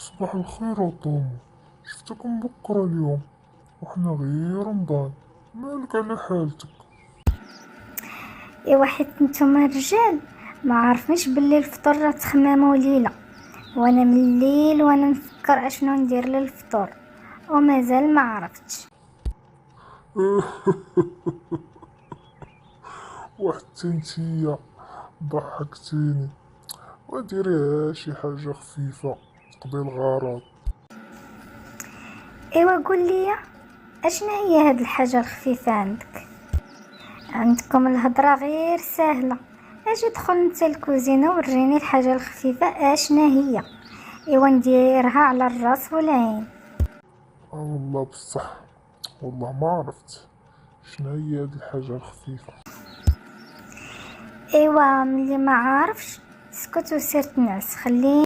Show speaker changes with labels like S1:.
S1: صباح الخير طومو. شفتكم بكرة اليوم وحنا غير رمضان. مالك على حالتك؟
S2: ايوا حيت نتوما الرجال ما عارفينش باللي الفطور راه تخمامو ليله، وانا من الليل وانا نفكر اشنو ندير للفطور ومازال ما عرفتش.
S1: واحد تنتية ضحكتيني. وديريها شي حاجة خفيفة تقضي الغرض.
S2: ايوا قول لي اشنا هي هاد الحاجه الخفيفه عندكم الهضره غير سهله. اجي دخل انت الكوزينه وريني الحاجه الخفيفه اشنا هي. ايوا نديرها على الراس والعين.
S1: والله بصح، والله ما عرفت شنو هي هاد الحاجة الخفيفة.
S2: ايوا ملي ما عارفش اسكت وسير تنعس خليني